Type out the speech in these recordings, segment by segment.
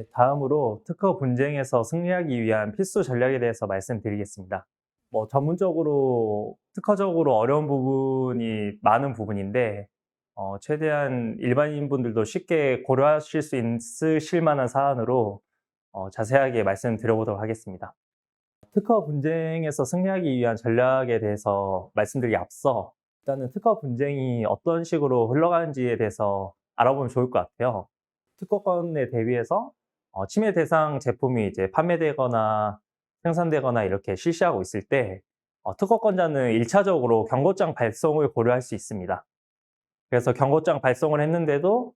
네, 다음으로 특허 분쟁에서 승리하기 위한 필수 전략에 대해서 말씀드리겠습니다. 전문적으로 특허적으로 어려운 부분이 많은 부분인데 최대한 일반인분들도 쉽게 고려하실 수 있으실 만한 사안으로 자세하게 말씀드려보도록 하겠습니다. 특허 분쟁에서 승리하기 위한 전략에 대해서 말씀드리기 앞서 일단은 특허 분쟁이 어떤 식으로 흘러가는지에 대해서 알아보면 좋을 것 같아요. 특허권에 대비해서 침해 대상 제품이 이제 판매되거나 생산되거나 이렇게 실시하고 있을 때 특허권자는 1차적으로 경고장 발송을 고려할 수 있습니다. 그래서 경고장 발송을 했는데도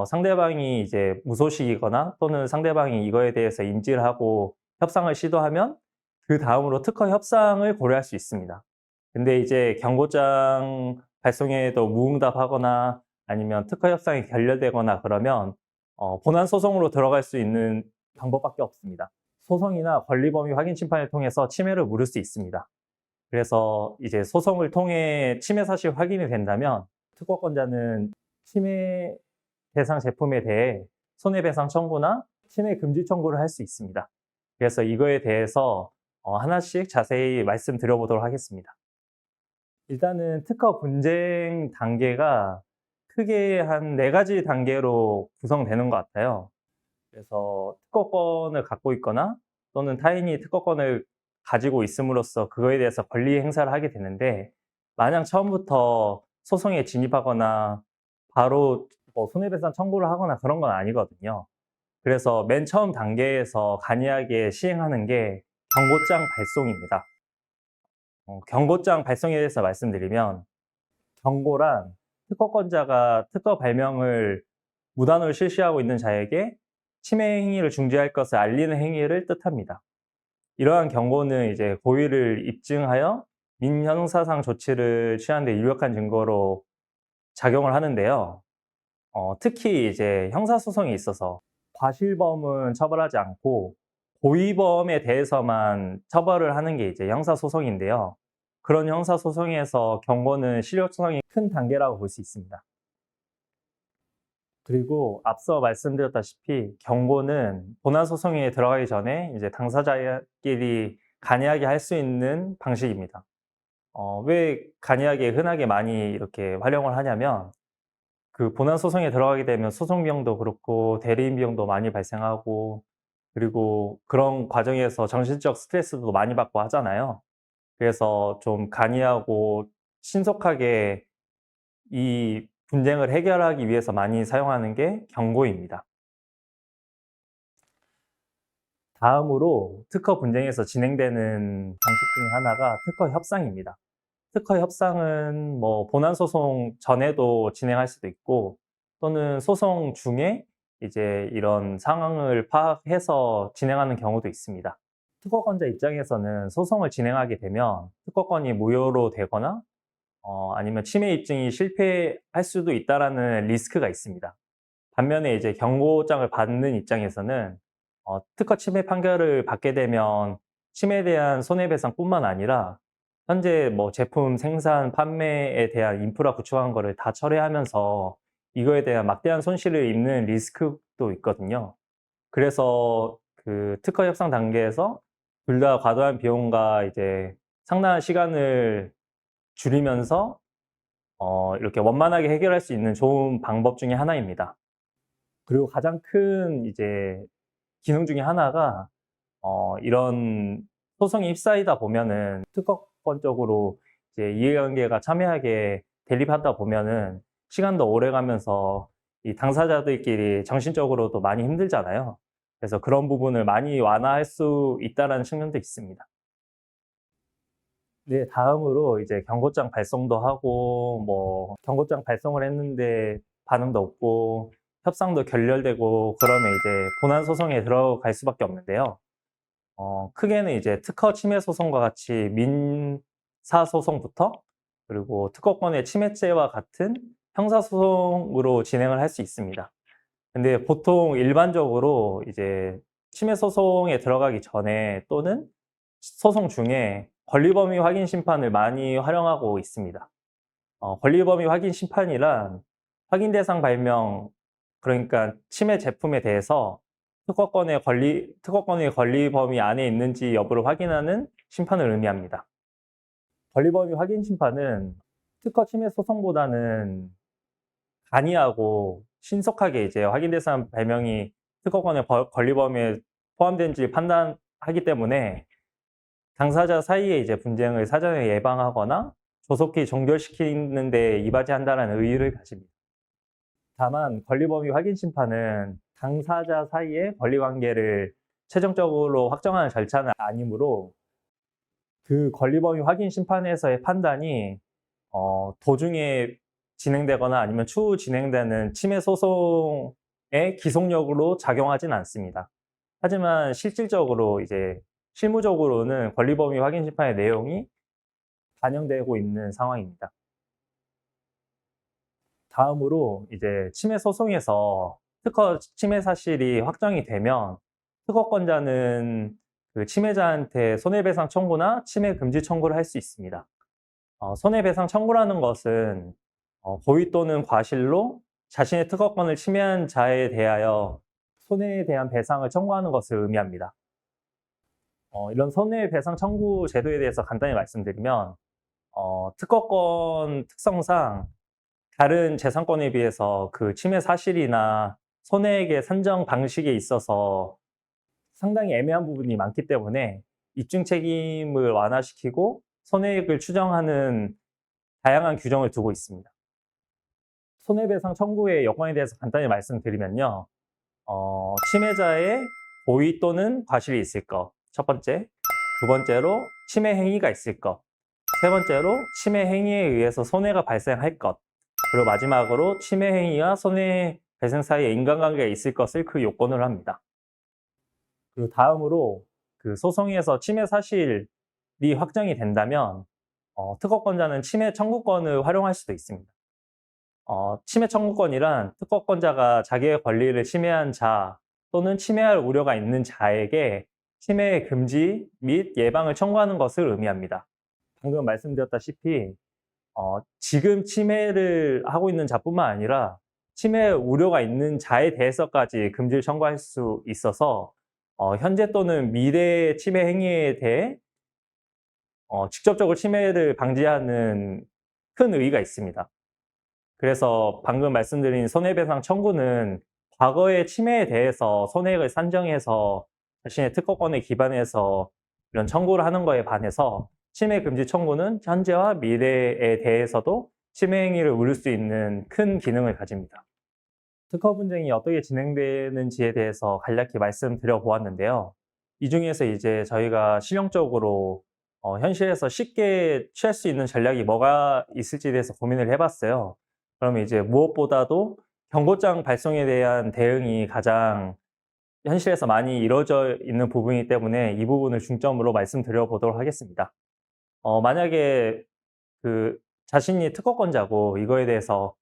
상대방이 이제 무소식이거나 또는 상대방이 이거에 대해서 인지를 하고 협상을 시도하면 그다음으로 특허 협상을 고려할 수 있습니다. 근데 이제 경고장 발송에도 무응답하거나 아니면 특허 협상이 결렬되거나 그러면 본안 소송으로 들어갈 수 있는 방법밖에 없습니다. 소송이나 권리범위 확인 심판을 통해서 침해를 물을 수 있습니다. 그래서 이제 소송을 통해 침해 사실 확인이 된다면 특허권자는 침해 대상 제품에 대해 손해배상 청구나 침해 금지 청구를 할 수 있습니다. 그래서 이거에 대해서 하나씩 자세히 말씀드려보도록 하겠습니다. 일단은 특허 분쟁 단계가 크게 한 4가지 단계로 구성되는 것 같아요. 그래서 특허권을 갖고 있거나 또는 타인이 특허권을 가지고 있음으로써 그거에 대해서 권리 행사를 하게 되는데, 마냥 처음부터 소송에 진입하거나 바로 손해배상 청구를 하거나 그런 건 아니거든요. 그래서 맨 처음 단계에서 간이하게 시행하는 게 경고장 발송입니다. 경고장 발송에 대해서 말씀드리면, 경고란 특허권자가 특허 발명을 무단으로 실시하고 있는 자에게 침해 행위를 중지할 것을 알리는 행위를 뜻합니다. 이러한 경고는 이제 고의를 입증하여 민형사상 조치를 취하는 데 유력한 증거로 작용을 하는데요. 특히 이제 형사소송에 있어서 과실범은 처벌하지 않고 고의범에 대해서만 처벌을 하는 게 이제 형사소송인데요. 그런 형사소송에서 경고는 실효성이 큰 단계라고 볼 수 있습니다. 그리고 앞서 말씀드렸다시피 경고는 본안 소송에 들어가기 전에 이제 당사자끼리 간이하게 할 수 있는 방식입니다. 왜 간이하게 흔하게 많이 이렇게 활용을 하냐면, 그 본안 소송에 들어가게 되면 소송 비용도 그렇고 대리인 비용도 많이 발생하고, 그리고 그런 과정에서 정신적 스트레스도 많이 받고 하잖아요. 그래서 좀 간이하고 신속하게 이 분쟁을 해결하기 위해서 많이 사용하는 게 경고입니다. 다음으로 특허 분쟁에서 진행되는 방식 중에 하나가 특허 협상입니다. 특허 협상은 본안 소송 전에도 진행할 수도 있고 또는 소송 중에 이제 이런 상황을 파악해서 진행하는 경우도 있습니다. 특허권자 입장에서는 소송을 진행하게 되면 특허권이 무효로 되거나 아니면 침해 입증이 실패할 수도 있다라는 리스크가 있습니다. 반면에 이제 경고장을 받는 입장에서는 특허 침해 판결을 받게 되면 침해에 대한 손해배상뿐만 아니라 현재 제품 생산, 판매에 대한 인프라 구축한 거를 다 철회하면서 이거에 대한 막대한 손실을 입는 리스크도 있거든요. 그래서 그 특허 협상 단계에서 둘 다 과도한 비용과 이제 상당한 시간을 줄이면서 이렇게 원만하게 해결할 수 있는 좋은 방법 중에 하나입니다. 그리고 가장 큰 이제 기능 중에 하나가 이런 소송이 휩싸이다 보면은 특허권 쪽으로 이제 이해관계가 첨예하게 대립하다 보면은 시간도 오래 가면서 이 당사자들끼리 정신적으로도 많이 힘들잖아요. 그래서 그런 부분을 많이 완화할 수 있다라는 측면도 있습니다. 네, 다음으로 이제 경고장 발송도 하고 경고장 발송을 했는데 반응도 없고 협상도 결렬되고 그러면 이제 본안 소송에 들어갈 수밖에 없는데요. 크게는 이제 특허 침해 소송과 같이 민사 소송부터, 그리고 특허권의 침해죄와 같은 형사 소송으로 진행을 할 수 있습니다. 근데 보통 일반적으로 이제 침해 소송에 들어가기 전에 또는 소송 중에 권리범위 확인 심판을 많이 활용하고 있습니다. 권리범위 확인 심판이란 확인 대상 발명, 그러니까 침해 제품에 대해서 특허권의 권리 범위 안에 있는지 여부를 확인하는 심판을 의미합니다. 권리 범위 확인 심판은 특허 침해 소송보다는 간이하고 신속하게 이제 확인 대상 발명이 특허권의 권리 범위에 포함된지 판단하기 때문에 당사자 사이의 이제 분쟁을 사전에 예방하거나 조속히 종결시키는 데 이바지한다는 의의를 가집니다. 다만 권리 범위 확인 심판은 당사자 사이의 권리 관계를 최종적으로 확정하는 절차는 아니므로 그 권리 범위 확인 심판에서의 판단이 도중에 진행되거나 아니면 추후 진행되는 침해 소송의 기속력으로 작용하진 않습니다. 하지만 실무적으로는 권리 범위 확인 심판의 내용이 반영되고 있는 상황입니다. 다음으로 이제 침해 소송에서 특허 침해 사실이 확정이 되면 특허권자는 그 침해자한테 손해배상 청구나 침해 금지 청구를 할 수 있습니다. 손해배상 청구라는 것은 고의 또는 과실로 자신의 특허권을 침해한 자에 대하여 손해에 대한 배상을 청구하는 것을 의미합니다. 이런 손해배상 청구 제도에 대해서 간단히 말씀드리면 특허권 특성상 다른 재산권에 비해서 그 침해 사실이나 손해액의 산정 방식에 있어서 상당히 애매한 부분이 많기 때문에 입증 책임을 완화시키고 손해액을 추정하는 다양한 규정을 두고 있습니다. 손해배상 청구의 여건에 대해서 간단히 말씀드리면요. 침해자의 고의 또는 과실이 있을 것, 첫 번째. 두 번째로 침해 행위가 있을 것. 세 번째로 침해 행위에 의해서 손해가 발생할 것. 그리고 마지막으로 침해 행위와 손해 발생 사이에 인간관계가 있을 것을 그 요건으로 합니다. 그리고 다음으로 그 소송에서 침해 사실이 확정이 된다면 특허권자는 침해 청구권을 활용할 수도 있습니다. 침해 청구권이란 특허권자가 자기의 권리를 침해한 자 또는 침해할 우려가 있는 자에게 침해 금지 및 예방을 청구하는 것을 의미합니다. 방금 말씀드렸다시피 지금 침해를 하고 있는 자뿐만 아니라 침해 우려가 있는 자에 대해서까지 금지를 청구할 수 있어서 현재 또는 미래의 침해 행위에 대해 직접적으로 침해를 방지하는 큰 의의가 있습니다. 그래서 방금 말씀드린 손해배상 청구는 과거의 침해에 대해서 손해액을 산정해서 자신의 특허권에 기반해서 이런 청구를 하는 거에 반해서 침해 금지 청구는 현재와 미래에 대해서도 침해 행위를 물을 수 있는 큰 기능을 가집니다. 특허 분쟁이 어떻게 진행되는지에 대해서 간략히 말씀드려 보았는데요. 이 중에서 이제 저희가 실용적으로 현실에서 쉽게 취할 수 있는 전략이 뭐가 있을지에 대해서 고민을 해봤어요. 그러면 이제 무엇보다도 경고장 발송에 대한 대응이 가장 현실에서 많이 이루어져 있는 부분이기 때문에 이 부분을 중점으로 말씀드려 보도록 하겠습니다. 만약에 그 자신이 특허권자고 이거에 대해서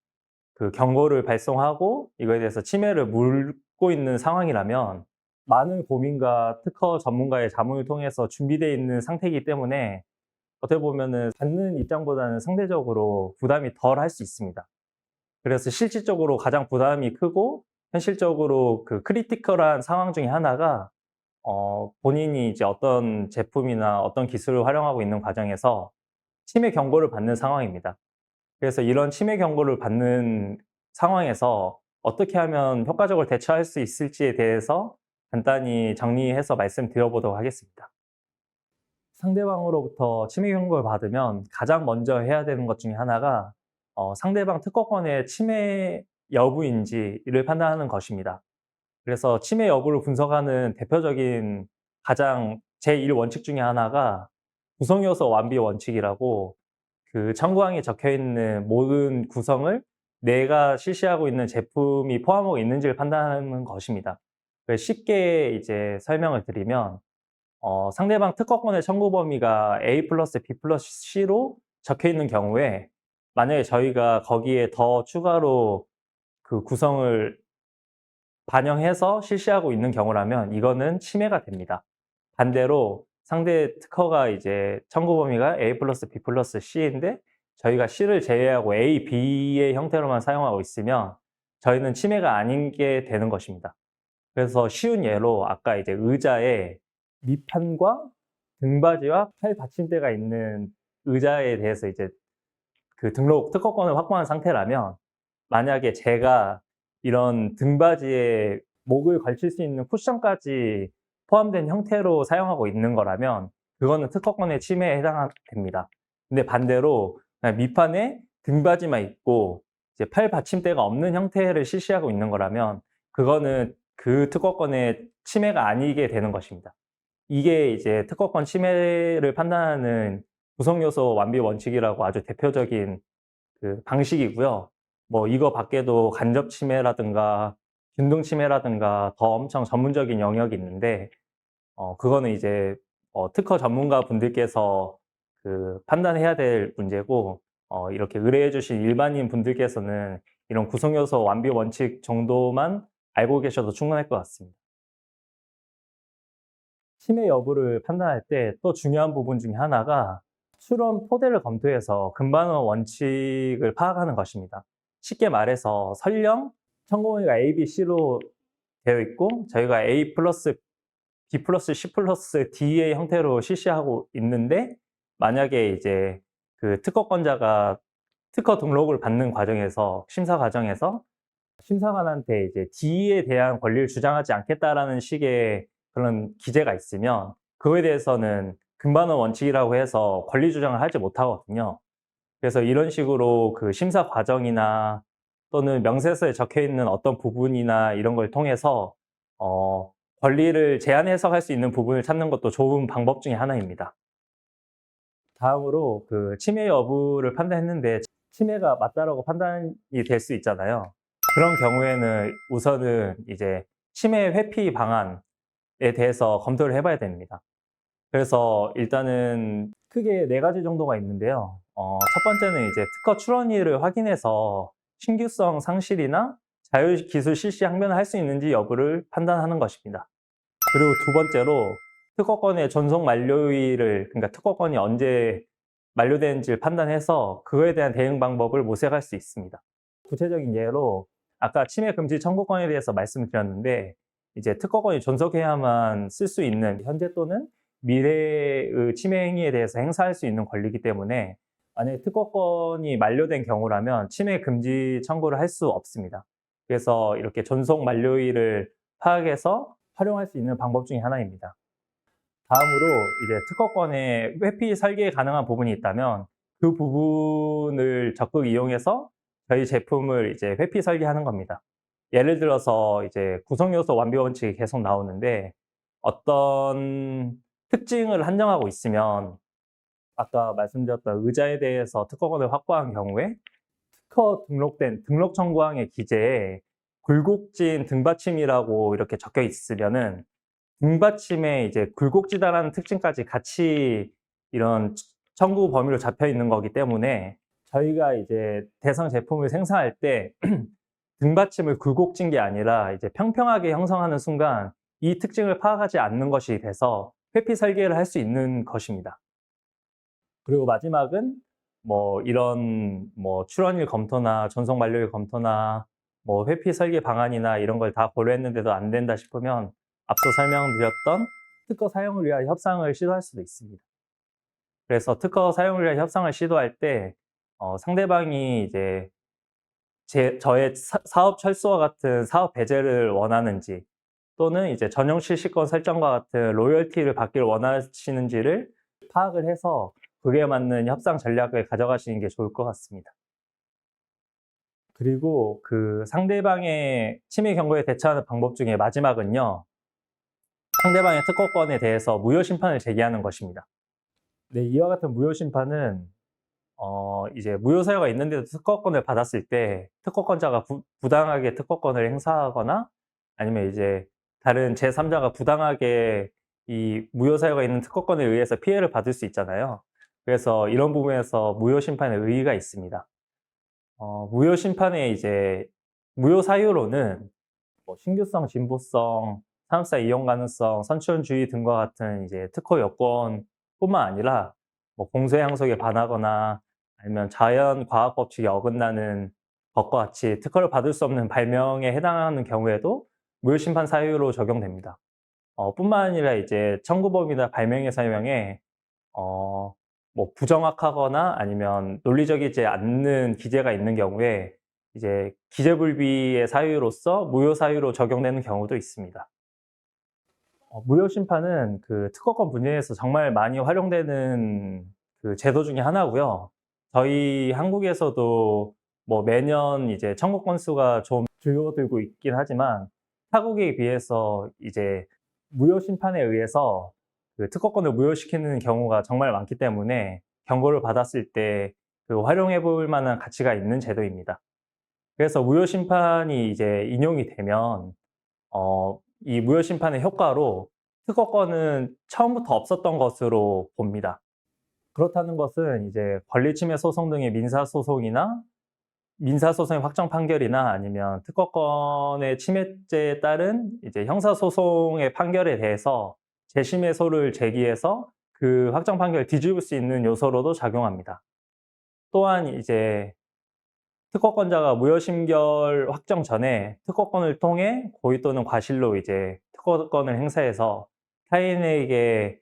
그 경고를 발송하고 이거에 대해서 침해를 물고 있는 상황이라면 많은 고민과 특허 전문가의 자문을 통해서 준비되어 있는 상태이기 때문에 어떻게 보면은 받는 입장보다는 상대적으로 부담이 덜 할 수 있습니다. 그래서 실질적으로 가장 부담이 크고 현실적으로 그 크리티컬한 상황 중에 하나가 본인이 이제 어떤 제품이나 어떤 기술을 활용하고 있는 과정에서 침해 경고를 받는 상황입니다. 그래서 이런 침해 경고를 받는 상황에서 어떻게 하면 효과적으로 대처할 수 있을지에 대해서 간단히 정리해서 말씀드려 보도록 하겠습니다. 상대방으로부터 침해 경고를 받으면 가장 먼저 해야 되는 것 중에 하나가 상대방 특허권의 침해 여부인지를 판단하는 것입니다. 그래서 침해 여부를 분석하는 대표적인 가장 제1원칙 중에 하나가 구성요소 완비 원칙이라고 그 청구항에 적혀 있는 모든 구성을 내가 실시하고 있는 제품이 포함하고 있는지를 판단하는 것입니다. 쉽게 이제 설명을 드리면 상대방 특허권의 청구 범위가 A 플러스 B 플러스 C로 적혀 있는 경우에 만약에 저희가 거기에 더 추가로 그 구성을 반영해서 실시하고 있는 경우라면 이거는 침해가 됩니다. 반대로 상대 특허가 이제 청구 범위가 A 플러스 B 플러스 C인데 저희가 C를 제외하고 A, B의 형태로만 사용하고 있으면 저희는 침해가 아닌 게 되는 것입니다. 그래서 쉬운 예로 아까 이제 의자의 밑판과 등받이와 팔 받침대가 있는 의자에 대해서 이제 그 등록 특허권을 확보한 상태라면, 만약에 제가 이런 등받이에 목을 걸칠 수 있는 쿠션까지 포함된 형태로 사용하고 있는 거라면 그거는 특허권의 침해에 해당됩니다. 근데 반대로 그냥 밑판에 등받이만 있고 이제 팔 받침대가 없는 형태를 실시하고 있는 거라면 그거는 그 특허권의 침해가 아니게 되는 것입니다. 이게 이제 특허권 침해를 판단하는 구성요소 완비 원칙이라고 아주 대표적인 그 방식이고요. 뭐 이거 밖에도 간접 침해라든가 균등 침해라든가 더 엄청 전문적인 영역이 있는데, 그거는 이제 특허 전문가 분들께서 그 판단해야 될 문제고, 이렇게 의뢰해 주신 일반인 분들께서는 이런 구성요소 완비 원칙 정도만 알고 계셔도 충분할 것 같습니다. 침해 여부를 판단할 때 또 중요한 부분 중에 하나가 출원 토대를 검토해서 금반원 원칙을 파악하는 것입니다. 쉽게 말해서 설령 천공회가 A, B, C로 되어 있고 저희가 A 플러스 B 플러스 C 플러스 D의 형태로 실시하고 있는데, 만약에 이제 그 특허권자가 특허 등록을 받는 과정에서 심사 과정에서 심사관한테 이제 D에 대한 권리를 주장하지 않겠다라는 식의 그런 기재가 있으면 그거에 대해서는 금반원 원칙이라고 해서 권리 주장을 하지 못하거든요. 그래서 이런 식으로 그 심사 과정이나 또는 명세서에 적혀 있는 어떤 부분이나 이런 걸 통해서 권리를 제한 해석할 수 있는 부분을 찾는 것도 좋은 방법 중에 하나입니다. 다음으로 그 침해 여부를 판단했는데 침해가 맞다라고 판단이 될 수 있잖아요. 그런 경우에는 우선은 이제 침해 회피 방안에 대해서 검토를 해봐야 됩니다. 그래서 일단은 크게 4가지 정도가 있는데요. 첫 번째는 이제 특허 출원일을 확인해서 신규성 상실이나 자유기술 실시 항변을 할 수 있는지 여부를 판단하는 것입니다. 그리고 두 번째로 특허권의 전속 만료일을, 그러니까 특허권이 언제 만료되는지를 판단해서 그거에 대한 대응 방법을 모색할 수 있습니다. 구체적인 예로 아까 침해 금지 청구권에 대해서 말씀을 드렸는데, 이제 특허권이 존속해야만 쓸 수 있는 현재 또는 미래의 침해 행위에 대해서 행사할 수 있는 권리이기 때문에 만약에 특허권이 만료된 경우라면 침해 금지 청구를 할 수 없습니다. 그래서 이렇게 존속 만료일을 파악해서 활용할 수 있는 방법 중에 하나입니다. 다음으로 이제 특허권에 회피 설계 가능한 부분이 있다면 그 부분을 적극 이용해서 저희 제품을 이제 회피 설계하는 겁니다. 예를 들어서 이제 구성요소 완비 원칙이 계속 나오는데, 어떤 특징을 한정하고 있으면 아까 말씀드렸던 의자에 대해서 특허권을 확보한 경우에 특허 등록된 등록 청구항의 기재에 굴곡진 등받침이라고 이렇게 적혀 있으면은 등받침에 이제 굴곡지다라는 특징까지 같이 이런 청구 범위로 잡혀 있는 거기 때문에 저희가 이제 대상 제품을 생산할 때 등받침을 굴곡진 게 아니라 이제 평평하게 형성하는 순간 이 특징을 파악하지 않는 것이 돼서 회피 설계를 할 수 있는 것입니다. 그리고 마지막은 뭐 이런 뭐 출원일 검토나 전속 만료일 검토나 뭐 회피 설계 방안이나 이런 걸 다 고려했는데도 안 된다 싶으면 앞서 설명드렸던 특허 사용을 위한 협상을 시도할 수도 있습니다. 그래서 특허 사용을 위한 협상을 시도할 때 상대방이 이제 저의 사업 철수와 같은 사업 배제를 원하는지, 또는 이제 전용 실시권 설정과 같은 로열티를 받기를 원하시는지를 파악을 해서 그에 맞는 협상 전략을 가져가시는 게 좋을 것 같습니다. 그리고 그 상대방의 침해 경고에 대처하는 방법 중에 마지막은요, 상대방의 특허권에 대해서 무효 심판을 제기하는 것입니다. 네, 이와 같은 무효 심판은 이제 무효 사유가 있는데도 특허권을 받았을 때 특허권자가 부당하게 특허권을 행사하거나 아니면 이제 다른 제3자가 부당하게 이 무효 사유가 있는 특허권에 의해서 피해를 받을 수 있잖아요. 그래서 이런 부분에서 무효 심판의 의의가 있습니다. 무효 심판의 이제 무효 사유로는 뭐 신규성, 진보성, 산업사 이용 가능성, 선출주의 등과 같은 이제 특허 요건뿐만 아니라 뭐 공소의 항속에 반하거나 아니면 자연 과학 법칙에 어긋나는 것과 같이 특허를 받을 수 없는 발명에 해당하는 경우에도 무효심판 사유로 적용됩니다. 뿐만 아니라 이제 청구범위나 발명의 사유형에 뭐 부정확하거나 아니면 논리적이지 않는 기재가 있는 경우에 이제 기재불비의 사유로서 무효 사유로 적용되는 경우도 있습니다. 무효 심판은 그 특허권 분야에서 정말 많이 활용되는 그 제도 중에 하나고요. 저희 한국에서도 뭐 매년 이제 청구 건수가 좀 줄어들고 있긴 하지만 타국에 비해서 이제 무효 심판에 의해서 그 특허권을 무효시키는 경우가 정말 많기 때문에 경고를 받았을 때 그 활용해 볼 만한 가치가 있는 제도입니다. 그래서 무효 심판이 이제 인용이 되면 이 무효 심판의 효과로 특허권은 처음부터 없었던 것으로 봅니다. 그렇다는 것은 이제 권리침해 소송 등의 민사소송이나 민사소송의 확정 판결이나 아니면 특허권의 침해죄에 따른 이제 형사소송의 판결에 대해서 재심의소를 제기해서 그 확정 판결을 뒤집을 수 있는 요소로도 작용합니다. 또한 이제 특허권자가 무효심결 확정 전에 특허권을 통해 고의 또는 과실로 이제 특허권을 행사해서 타인에게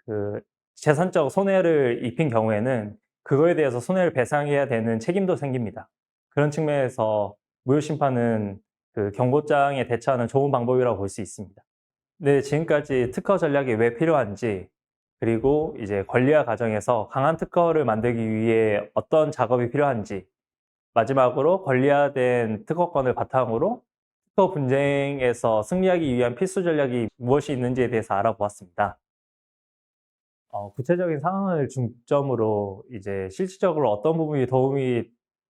그 재산적 손해를 입힌 경우에는 그거에 대해서 손해를 배상해야 되는 책임도 생깁니다. 그런 측면에서 무효심판은 그 경고장에 대처하는 좋은 방법이라고 볼 수 있습니다. 네, 지금까지 특허 전략이 왜 필요한지, 그리고 이제 권리화 과정에서 강한 특허를 만들기 위해 어떤 작업이 필요한지, 마지막으로 권리화된 특허권을 바탕으로 특허 분쟁에서 승리하기 위한 필수 전략이 무엇이 있는지에 대해서 알아보았습니다. 구체적인 상황을 중점으로 이제 실질적으로 어떤 부분이 도움이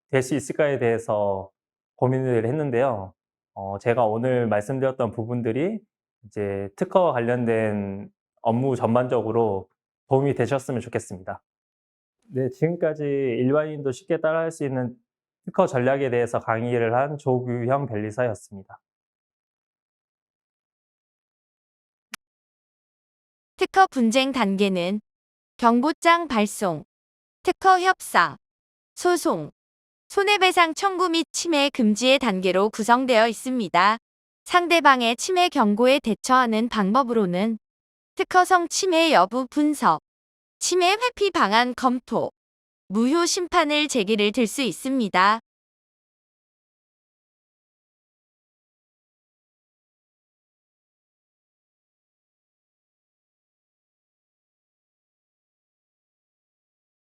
될 수 있을까에 대해서 고민을 했는데요. 제가 오늘 말씀드렸던 부분들이 이제 특허와 관련된 업무 전반적으로 도움이 되셨으면 좋겠습니다. 네, 지금까지 일반인도 쉽게 따라할 수 있는 특허 전략에 대해서 강의를 한 조규형 변리사였습니다. 특허 분쟁 단계는 경고장 발송, 특허 협상, 소송, 손해배상 청구 및 침해 금지의 단계로 구성되어 있습니다. 상대방의 침해 경고에 대처하는 방법으로는 특허성 침해 여부 분석, 침해 회피 방안 검토, 무효 심판을 제기를 들 수 있습니다.